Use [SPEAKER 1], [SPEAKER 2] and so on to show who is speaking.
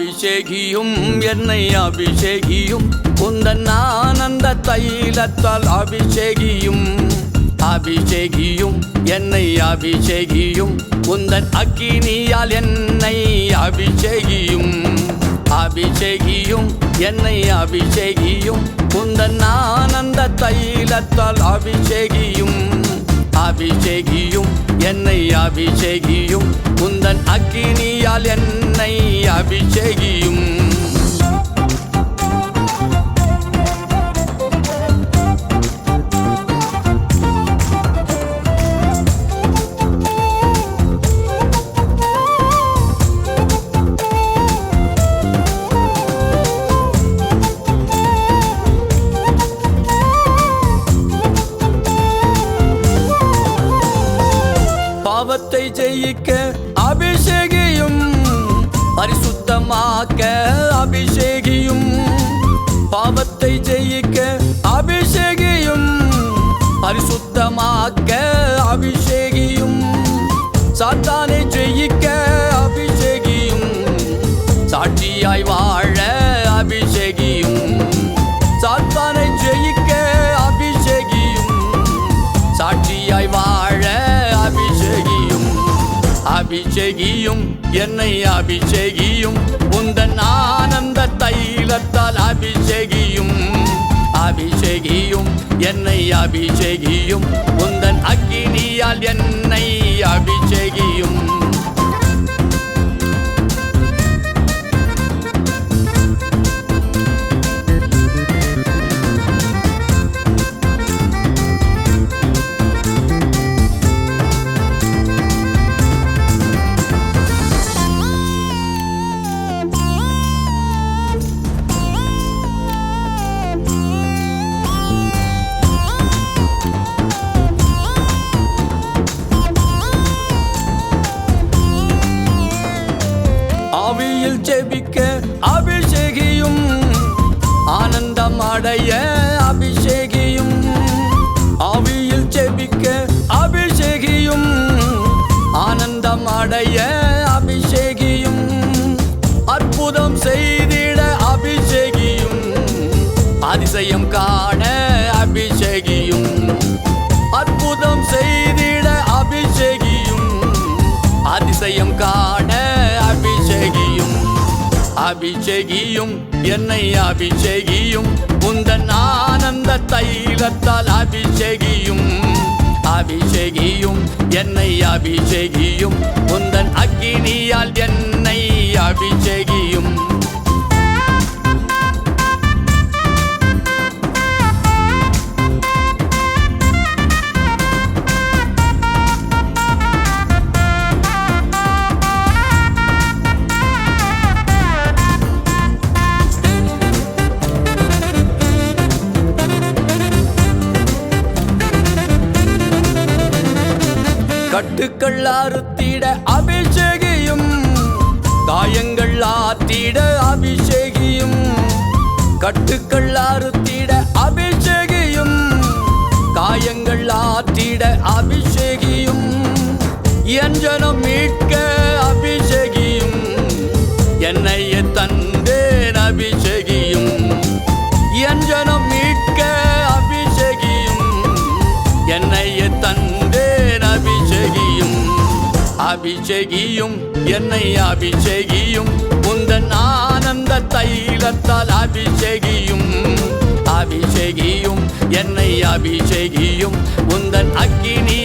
[SPEAKER 1] அபிஷேகியும் என்னை அபிஷேகியும் உந்தன் ஆனந்த தைலத்தால் அபிஷேகியும் அபிஷேகியும் என்னை அபிஷேகியும் உந்தன் அக்கினியால் என்னை அபிஷேகியும் அபிஷேகியும் என்னை அபிஷேகியும் உந்தன் ஆனந்த தைலத்தால் அபிஷேகியும் அபிஷேகியும் என்னை அபிஷேகியும் உந்தன் அக்கினியால் என்னை அபிஷேகியும் பாவத்தை ஜெயிக்க அபிஷேகியும் பரிசுத்தமாக்க அபிஷேகியும் பாவத்தை ஜெயிக்க அபிஷேகியும் பரிசுத்தமாக்க அபிஷேகியும் சாத்தானை ஜெயிக்க அபிஷேகியும் சாட்சியாய் வாழ அபிஷேகியும் சாத்தானை ஜெயிக்க அபிஷேகியும் சாட்சியாய் வாழ அபிஷேகியும் என்னை அபிஷேகியும் உந்தன் ஆனந்த தைலத்தால் அபிஷேகியும் அபிஷேகியும் என்னை அபிஷேகியும் உந்தன் அக்கினியால் என்னை அபிஷேகியும் ஆவியில் ஜெபிக்க அபிஷேகியும் ஆனந்தம் அடைய அபிஷேகியும் ஆவியில் ஜெபிக்க அபிஷேகியும் ஆனந்தம் அடைய அபிஷேகியும் அற்புதம் செய்திட அபிஷேகியும் அதிசயம் காண அபிஷேகியும் அற்புதம் செய்திட அபிஷேகியும் அதிசயம் காண அபிஷேகியும் அபிஷேகியும் என்னை அபிஷேகியும் உந்தன் ஆனந்த தைலத்தால் அபிஷேகியும் அபிஷேகியும் என்னை அபிஷேகியும் உந்தன் அக்கினியால் என்னை அபிஷேகியும் கட்டுக்கள் அறுத்திட அபிஷேகியும் காயங்கள் ஆற்றிட அபிஷேகியும் கட்டுக்கள் அறுத்திட அபிஷேகியும் காயங்கள் ஆற்றிட அபிஷேகியும் என் ஜனம் மீட்க அபிஷேகியும் என்னையே தந்தேன் அபிஷேகியும் என் ஜனம் மீட்க அபிஷேகியும் என்னையே தந்தேன் அபிஷேகியும் அபிஷேகியும் என்னை அபிஷேகியும் உந்தன் ஆனந்த தைலத்தால் அபிஷேகியும் அபிஷேகியும் என்னை அபிஷேகியும் உந்தன் அக்கினி